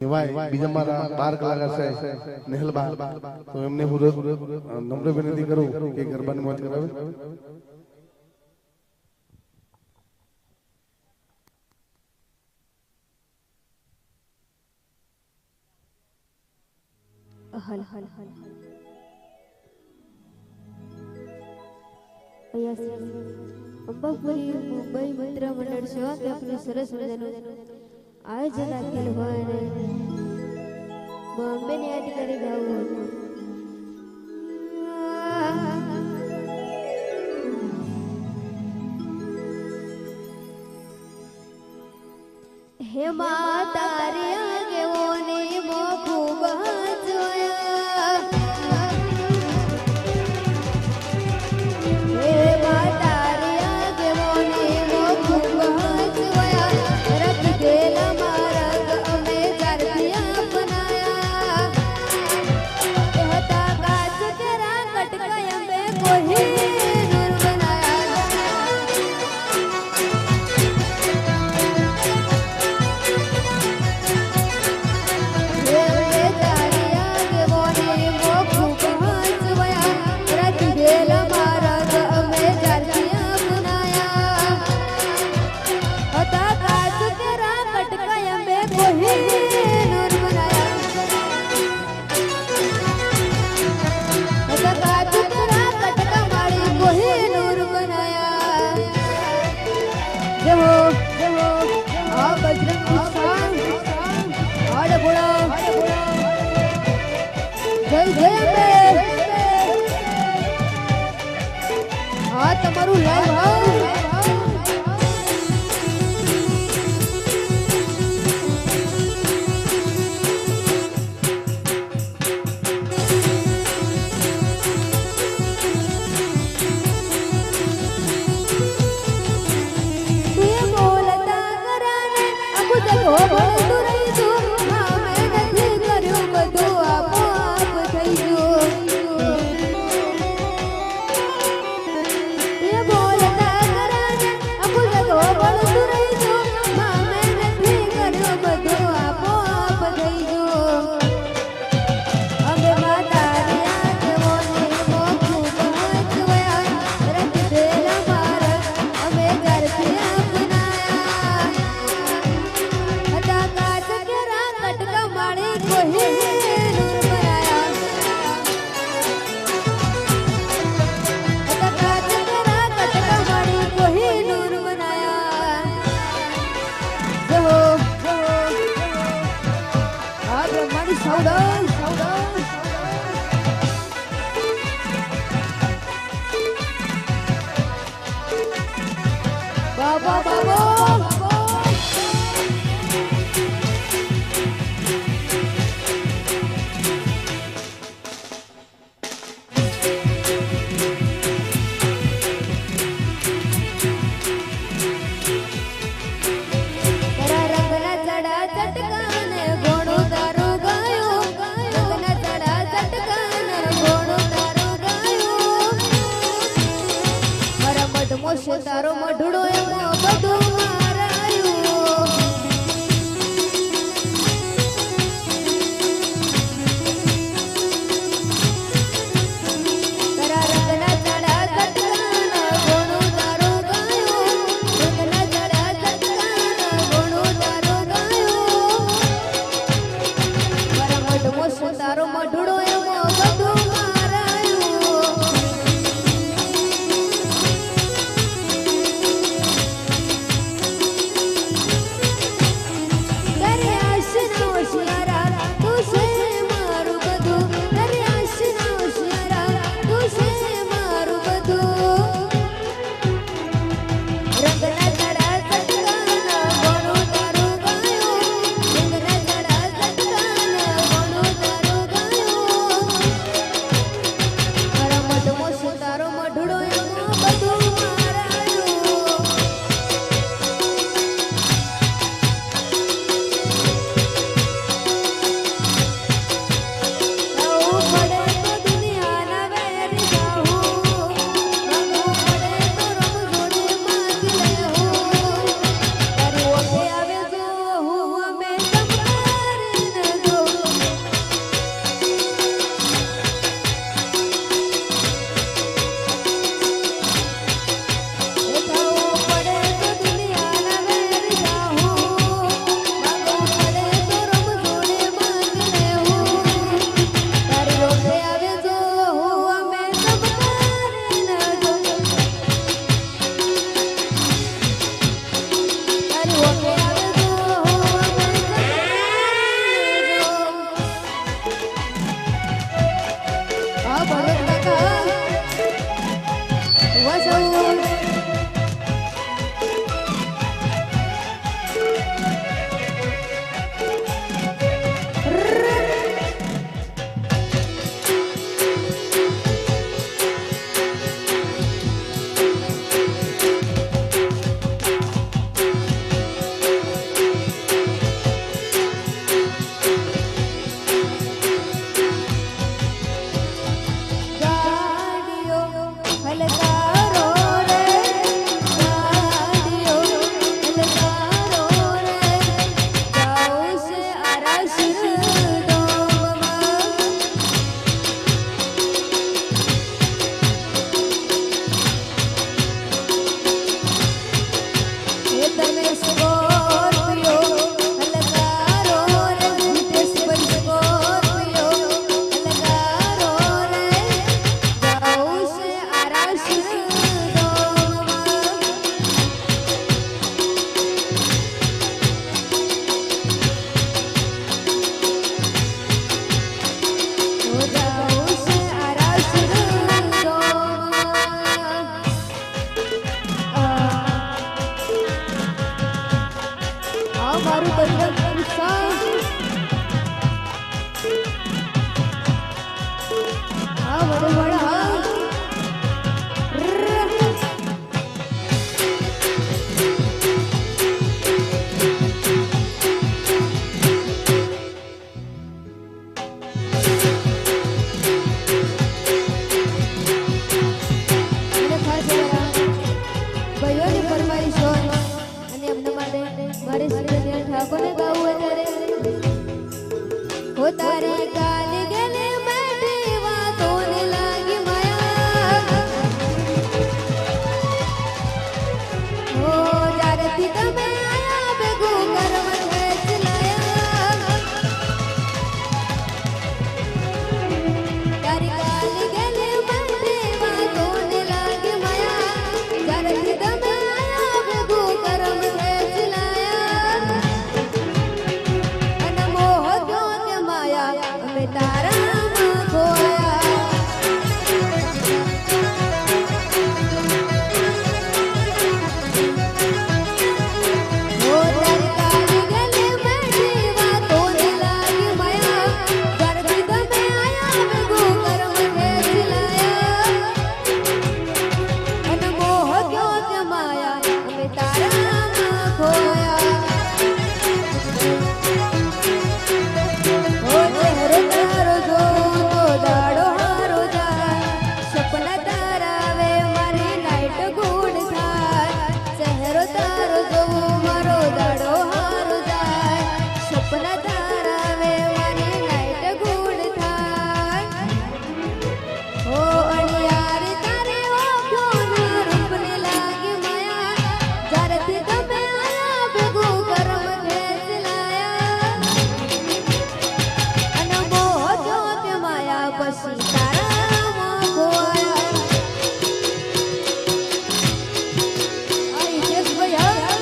બીજા મારા 12 કલાકાર છે નેહલબા તો એમને હું નમ્ર વિનંતી કરું કે ગરબાની મોજ કરાવે. હલ હલ હલ અંબાપુરી મુંબઈ મિત્ર મંડળ સેવા કેમ્પનું સરસ મજાનું આયોજન રાખેલ હોય અને બોમ્બે ની યાદ કરી ગાવું હે માતા રે આગેઓને મોખું બહાજોયા હે માતા રે આગેઓને મોખું બહાજોયા રખ ગેલા માર્ગ અમે ચારતિયા બનાયા હતા કાચ તેરા કટકાયા મે કોઈ તમારું લાઈવ તારો મઢડો એમાં બધું મારે તારે કાલે ગલે બેઠી વાતોને લાગી માયા હો જ્યારેથી તમે આયા ભેગું કરવા ખેંચલાયા તારી કાલે ગલે બેઠી વાતોને લાગી માયા જ્યારેથી તમે આયા ભેગું કરવા ખેંચલાયા અને મોહ ગયો કે માયા અમે તારામાં ખોયા ઓ તારી કાલી ગલે બેઠી વાતોને લાગી માયા જ્યારથી તમે આયા ભેગું કરવા ખેંચલાયા અને મોહ ગયો કે માયા અમે તારામાં ખોયા ઓ ચહેરો તારો જોઉં તો દાડો હારો જાય સપના તારા આવે મારી નાઈટ ગુડ થાય ચહેરો તારો જોઉં મારો દાડો હારો જાય સપના તારા આવે મારી નાઈટ ગુડ થાય ઓ અણિયાર તારે ઓઠોના રૂપને લાગી માયા જ્યારથી તમે આયા ભેગું કરમ ખેંચલાયા અને મોહ ગયો કે માયા પછી તારામાં ખોયા આઈ જસ ભયા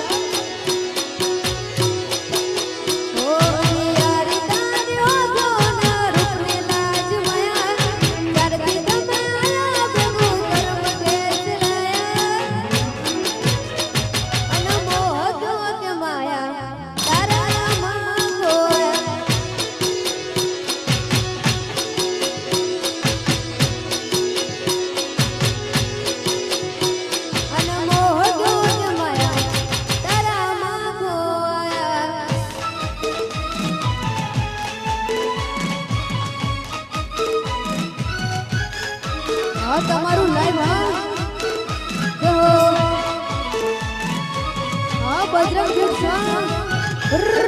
ઓ અણિયાર તારે ઓઠોના રૂપને લાજ માયા જ્યારથી તમે આયા ભેગું કરમ ખેંચલાયા અને મોહ ગયો કે માયા તારામાં ખોયા અને મોહ ગયો કે માયા તારામાં ખોયા હા તમારું લાઈવ હા જો હા બજરંગ દીક્ષા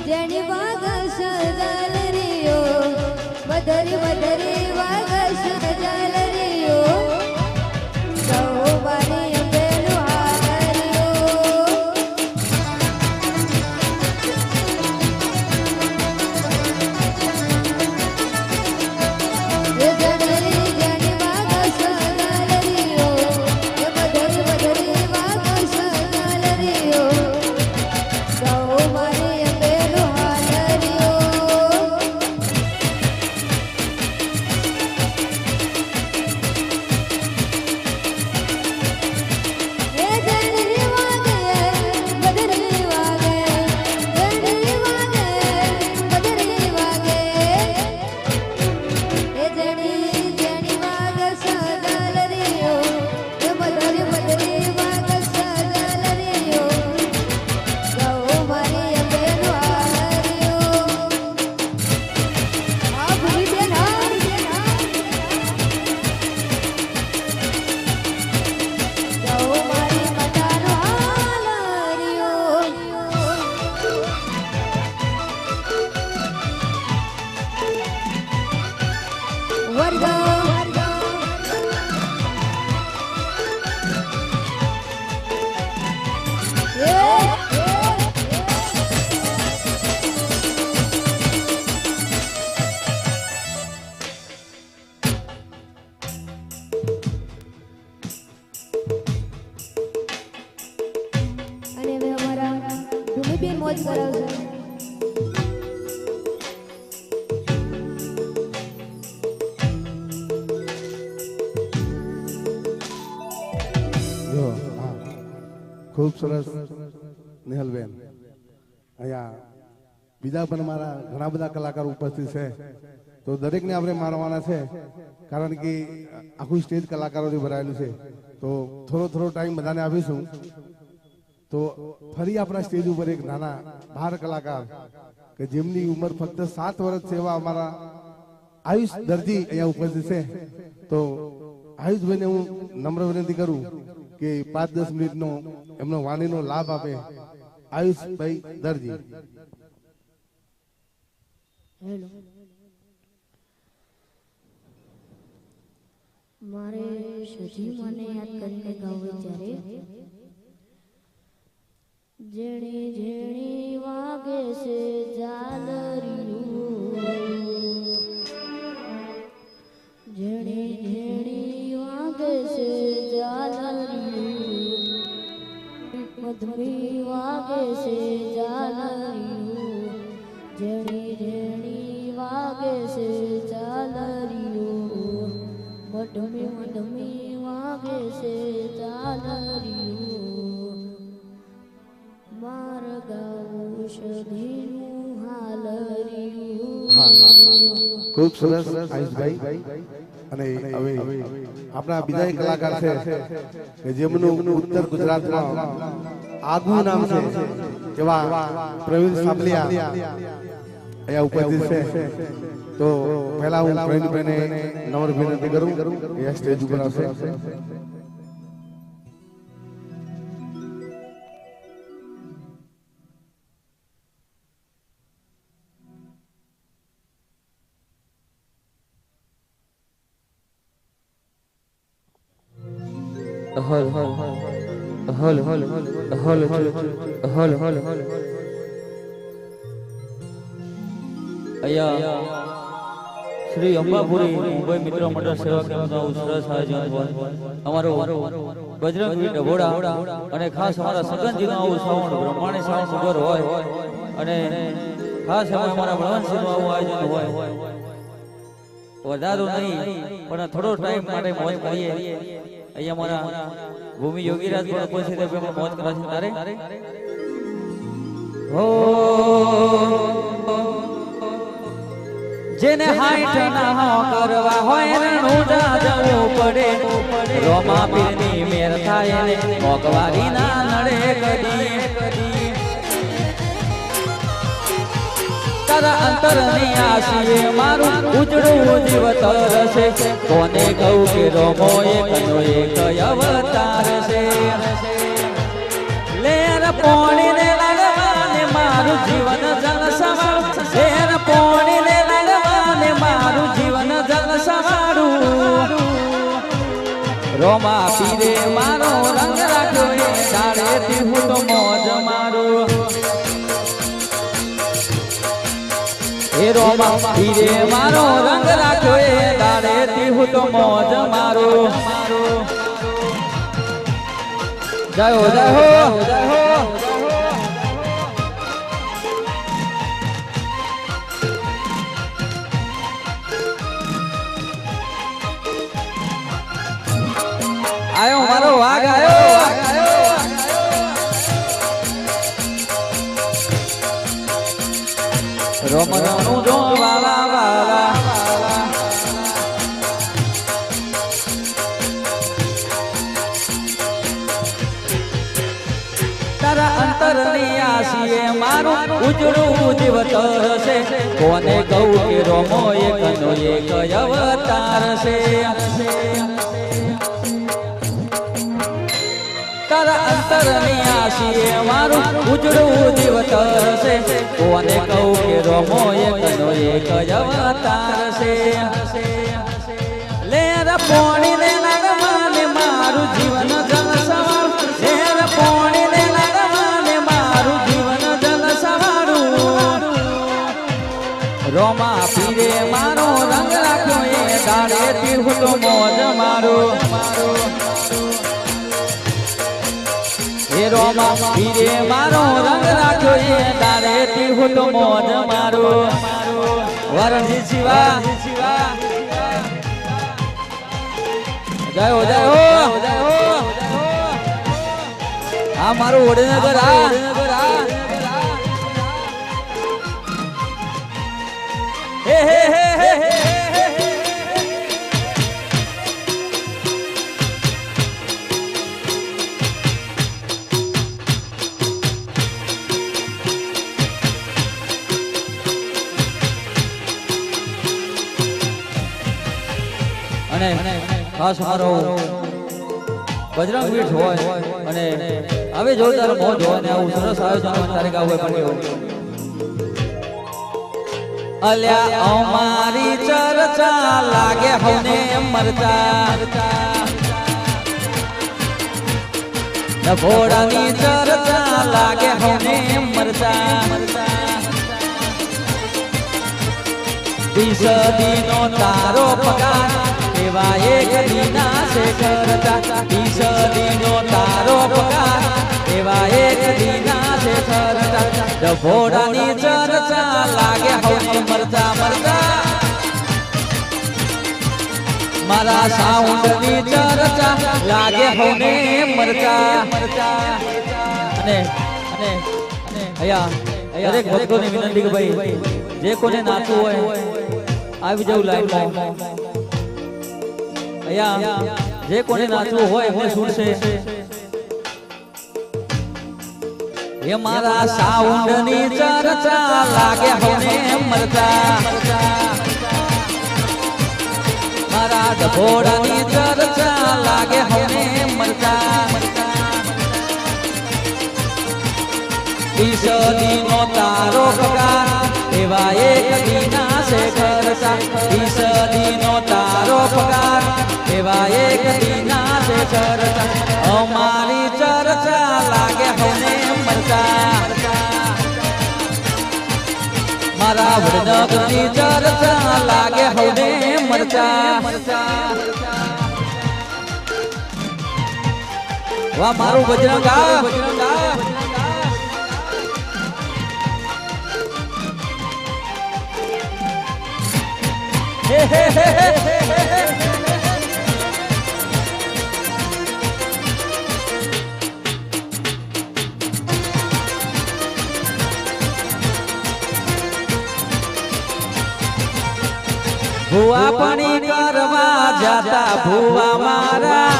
જેણી વાગ સજલ રીયો બદરી બદરી વાગ સજલ રીયો સૌવારી પેલું હારિયો એ જેણી વાગ સજલ રીયો એ બદરી બદરી વાગ સજલ રીયો સૌવારી પેલું હારિયો એ જણી વાગે બદરી વાગે જણી વાગે બદરી વાગે એ જણી વાગ સજલ રીયો એ બદરી બદરી વાગ સજલ રીયો સૌવારી પેલું હારિયો આ ભૂલી બેન સૌવારી મટાનો હાલરિયો વર્ગ અને હવે અમારા ભૂમિબેન મોજ કરાવશે જો હા ખૂબ સરસ નિહલબેન અહીંયા બીજા પણ મારા ઘણા બધા કલાકારો ઉપસ્થિત છે તો દરેકને આપણે મારવાના છે કારણ કે આખું સ્ટેજ કલાકારોથી ભરાયેલું છે તો થોડો ટાઈમ બધાને આપીશું તો ફરી આપણા સ્ટેજ ઉપર એક નાના બાળ કલાકાર કે જેમની ઉંમર ફક્ત 7 વર્ષ છે એવા અમારા આયુષ દરજી અહીંયા ઉપસ્થિત છે. તો આયુષભાઈને હું નમ્ર વિનંતી કરું કે 5-10 મિનિટનો એમનો વાણીનો લાભ આપે. આયુષભાઈ દરજી. હેલો, મારે સજી મને યાદ કરીને ગાવું જ્યારે જેણી જેણી વાગે છે ઝાલરિયું, જેણી જેણી વાગે છે ઝાલરિયું, મધમી વાગે છે ઝાલરિયું, જેણી જેણી વાગે છે ઝાલરિયું, મધમી મધમી વાગે છે ઝાલરિયું, માર ગાવું સધીનું હાલરિયું. ખૂબ સરસ આયુષભાઈ. અને હવે આપણા બીજા એક કલાકાર છે કે જેમનું ઉત્તર ગુજરાતમાં આગવું નામ છે એવા પ્રવીણ સાબલિયા અહીંયા ઉપસ્થિત છે. તો પહેલા હું પ્રવીણભાઈને નમ્ર વિનંતી કરું કે સ્ટેજ ઉપર આવશે. હલ હલ હલ હલ હલ હલ હલ હલ અહીંયા શ્રી અંબાપુરી મુંબઈ મિત્ર મંડળ સેવા કેન્દ્રનું સરસ આયોજન હોય. અમારો બજરંગવી ડભોડા અને ખાસ અમારા સગનજીનું આવું શ્રાવણ બ્રહ્માણી શ્રાવણ સુગર હોય અને ખાસ અમારા બળવંતસિંહનું આવું આયોજન હોય. વધારો નહીં પણ થોડો ટાઈમ માટે મોજ કરીએ. અહીંયા મારા ભૂમિ યોગીરાજ પણ ઉપસ્થિત છે, અમે મોજ કરાશે તારે હો. જેને હાઈઠ ના કરવા હોય રણું જવું પડે, રોમા પીરની મેર થાય ને મોકવારી ના નડે કદી. તારા અંતરની આશીએ મારું ઉજળું જીવતર છે, કોને કહું કે રોમો એકનો એક અવતાર છે. લેર પોણીને લડવાને મારું જીવન જલ સવાળું, લેર પોણીને લડવાને મારું જીવન જલ સવાળું. રોમા પીરે મારો રંગ રાખ્યો એ ડાળેથી હું તો મોજ મારું. હે રોમા પીરે મારો રંગ રાખ્યો એ ડાળેથી હું તો મોજ મારું. જય હો જય હો જય હો. આયો મારો વાઘ આયો. રોમનું જો વાલા વાલા તારા અંતરની આશીએ મારું ઉજળું જીવતર છે, કોને કહું કે રોમો એકનો એક અવતાર છે. તારા અંતરની આશીએ મારું ઉજળું જીવતર છે, કોને કહું કે રોમો એકનો એક અવતાર છે. લેર પોણીને લડવાને મારું જીવન જલ સવાળું, લેર પોણીને લડવાને મારું જીવન જલ સવાળું. રોમા પીરે મારો રંગ રાખ્યો એ ડાળેથી હું તો મોજ મારું. હે રોમા પીરે મારો રંગ રાખ્યો એ ડાળેથી હું તો મોજ મારું. વરણજી શિવા જય હો જય હો જય હો. આ મારું વડનગર આ હે હે હે હે હે. અને ખાસ અમારો બજરંગ વીઠ હોય અને હવે જોરદાર મોજ હોય ને આવું સરસ આયોજન તારીખ આવું પણ અલ્યા અમારી ચર્ચા લાગે હવને મરતા ભોળાની ચર્ચા લાગે હવને મરતા દીનો તારો પગાર એવા એક દીના છે કરતા દીનો તારો પગાર એવા એક દીના છે કરતા ભોળાની ચર્ચા લાગે હવને મરતા મરતા મારા સાઉન્ડની ચર્ચા લાગે હવને મરતા અને અહીંયા દરેક ભક્તોને વિનંતી કે ભાઈ જે કોને નાચવું હોય આવી જવું લાઈનમાં અહીંયા જે કોને નાચવું હોય એમને છૂટશે એ મારા સાઉન્ડની ચર્ચા લાગે હવને મરતા મારા ઢોળાની ચર્ચા લાગે હવને મરતા ઈશદીનો તારો પગાર એવા એક દીના છે કરતા ઈશદીનો તારો પગાર એવા એક દીના છે કરતા અમારી ચર્ચા લાગે હવને મરતા મારા વડનગરની ચર્ચા લાગે હવને મરતા વાહ મારું બજરંગ ભુવા પાણી કરવા જાતા ભુવા મારા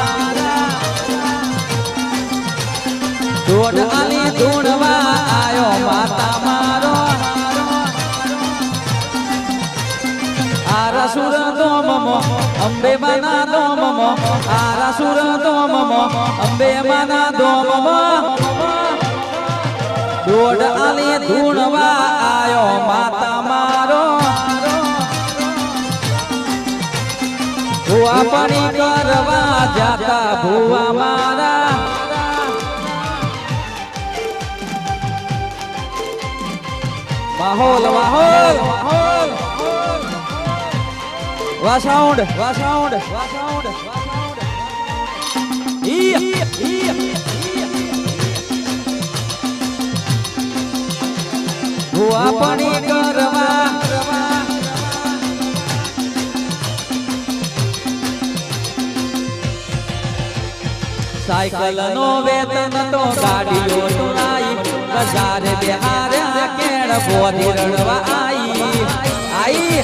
દોઢ આલી ધૂણવા આયો માતા મારો આરાસુર દોમમો અંબે માના દોમમો આરાસુર દોમમો અંબે માના દોમમો દોઢ આલી ધૂણવા આયો માતા મારો ભુવા પાણી કરવા જાતા ભુવા મારા માહોલ માહોલ વા સાઉન્ડ ભુવા પાણી કરવા સાયકલ નો વેતન તો ગાડીઓ તો નાઈ બજાર બિહાર કેળ બોધી રણવા આઈ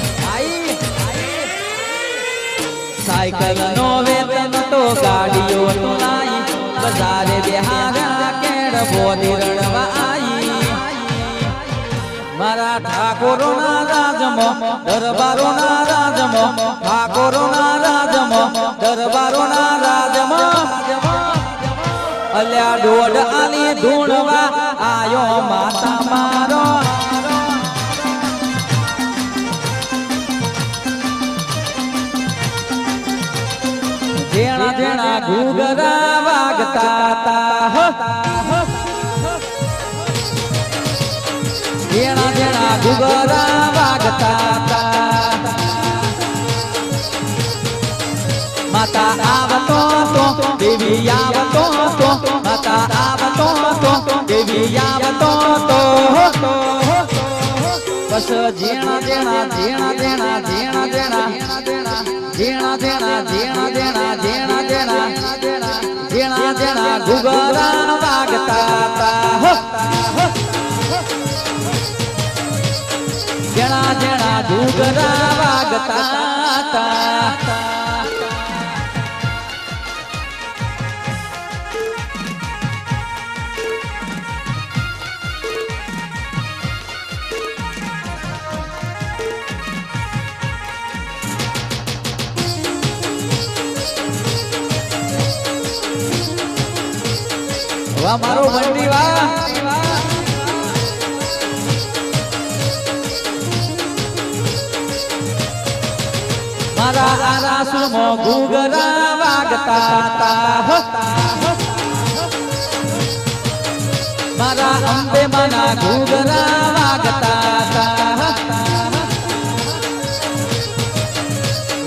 સાયકલ નો વેતન તો ગાડીઓ તો નાઈ બજાર બિહાર કેળ બોધી રણવા આઈ મારા ઠાકોરોના રાજમો દરબારોના રાજમો ઠાકોરોના રાજમો દરબારોના રાજમો અલ્યા દોઢ આલી ધૂણવા આયો માતા મારો જેણા જેણા ઘૂઘરા વાગતા તા જેણા જેણા ઘૂઘરા વાગતા તા માતા આવતો તો દેવી આવતો તો માતા આવતો તો દેવી આવતો તો બસ જેણા જેણા જેણા જેણા જેણા જેણા જેણા જેણા જેણા જેણા જેણા જેણા જેણા જેણા ઘૂઘરા વાગતા તા જેણા જેણા ઘૂઘરા વાગતા તા વાહ મારો બંડી વાહ મારા આરાસમાં ઘૂઘરા વાગતા હતા મારા અંબે માના ઘૂઘરા વાગતા હતા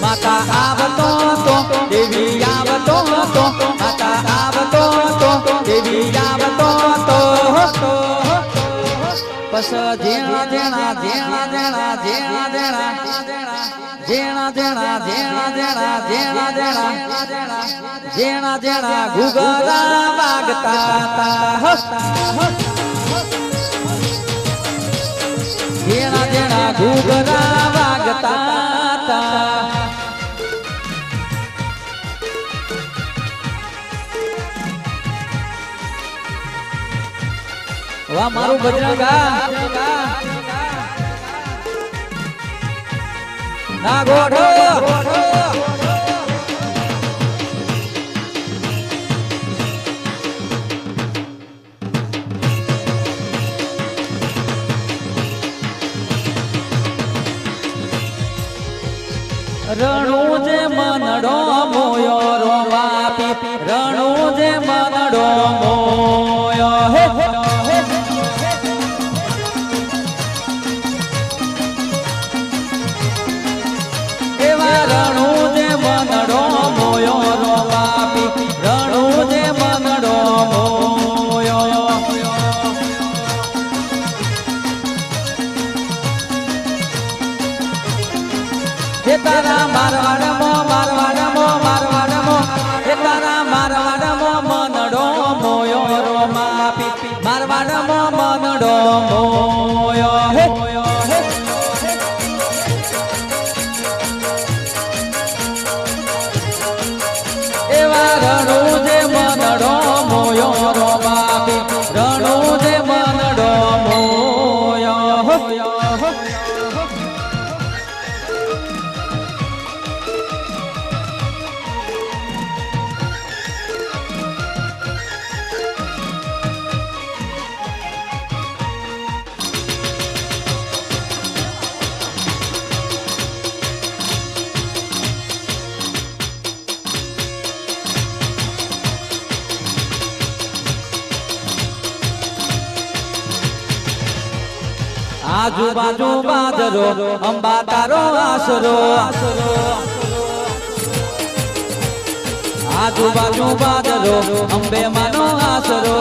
માતા આવતો તો દેવી આવતો તો માતા આવતો તો દેવી આવતો તો બસ જેણા જેણા જેણા જેણા જેણા જેણા જેણા જેણા જેણા જેણા જેણા જેણા જેણા જેણા ઘૂઘરા વાગતા હતા જેણા જેણા ઘૂઘરા વાગતા હતા વાહ મારું બજરંગા ના ગોઠો રણુ જે મનડો મોયો રો વાપી રણુ જે મનડો મોયો હે એવા રણુ જે મનડો મોયો રો વાપી રણુ જે મનડો મોયો હે તારા મારવાડમો મારવાડમો મારવાડમો હે તારા મારવાડમો મનડો મોયો રો માપી મારવાડમો મનડો મોયો હે એવા રણુ જે મનડો મોયો રો માપી રણુ જે મનડો મોયો આજુબાજુ બાજરો અંબા તારો આસરો આજુબાજુ બાજરો અંબે માનો આસરો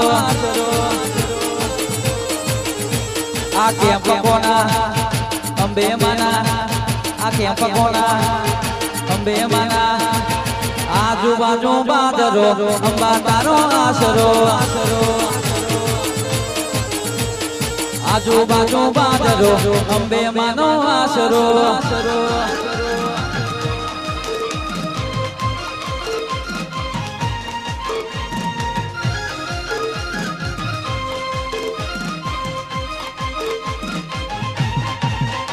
આ કેમ પકોના અંબે માના આ કેમ પકોના અંબે માના આજુબાજુ બાજરો અંબા તારો આસરો આજુબાજુ બાજરો અંબે માનો આસરો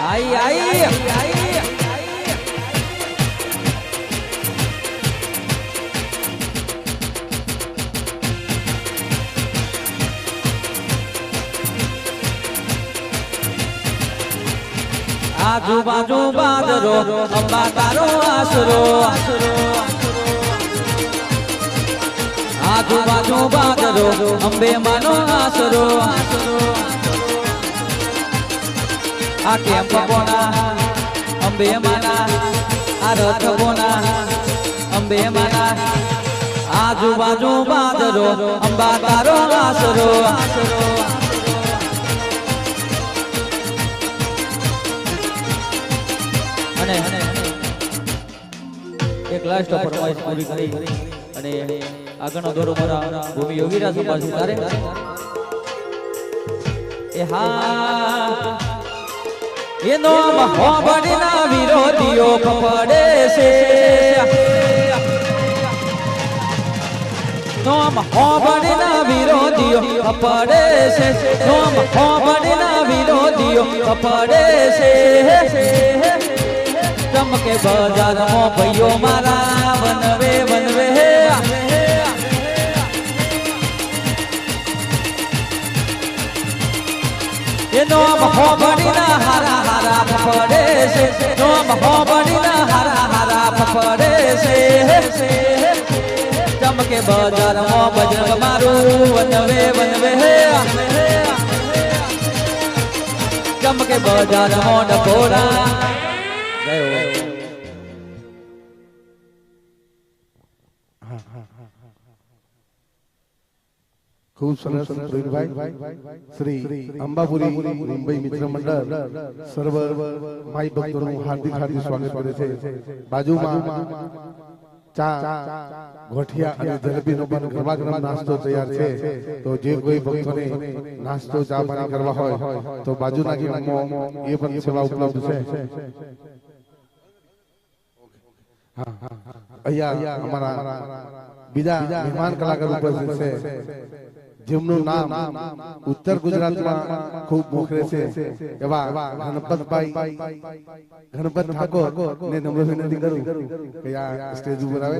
આઈ આઈ આઈ આજુબાજુ બાજરો અંબા તારો આસરો આજુબાજુ બાજરો અંબે માનો આસરો આ કેમ પકોના અંબે માના આ રથ કોના અંબે માના આજુબાજુ બાજરો અંબા તારો આસરો એક લાસ્ટ ફરમાઈશ પૂરી કરી અને આગળનો દોરો મારા ભૂમિ યોગીરાજ ઉપાસી તારે એ હા એનો મહોબડીના વિરોધીઓ પડે છે નો મહોબડીના વિરોધીઓ પડે છે નો મહોબડીના વિરોધીઓ પડે છે ચમકે બજારમાં ભાઈઓ મારા વનવે વનવે એનો હોબડીના હારા હારા ફફડે છે નો હોબડીના હારા હારા ફફડે છે ચમકે બજારમાં બજરંગ મારું વનવે વનવે ચમકે બજારમાં ડકોરા ગયો ખૂબ સરસ પ્રવીણભાઈ શ્રી અંબાપુરી મુંબઈ મિત્ર મંડળ સર્વ માઈ ભક્તોનું હાર્દિક હાર્દિક સ્વાગત કરે છે બાજુમાં ચા ગોઠિયા અને જલેબીનો પણ ગરમાગરમ નાસ્તો તૈયાર છે તો જે કોઈ ભક્તોને નાસ્તો ચા પાણી કરવા હોય તો બાજુના ગેમમાં એ પણ સેવા ઉપલબ્ધ છે અહીંયા અમારા બીજા મહેમાન કલાકાર ઉપસ્થિત છે જેમનું નામ ઉત્તર ગુજરાતમાં ખૂબ મોખરે છે એવા ગણપત ઠાકોર ને નમ્ર વિનંતી કરું કે આ સ્ટેજ ઉપર આવે.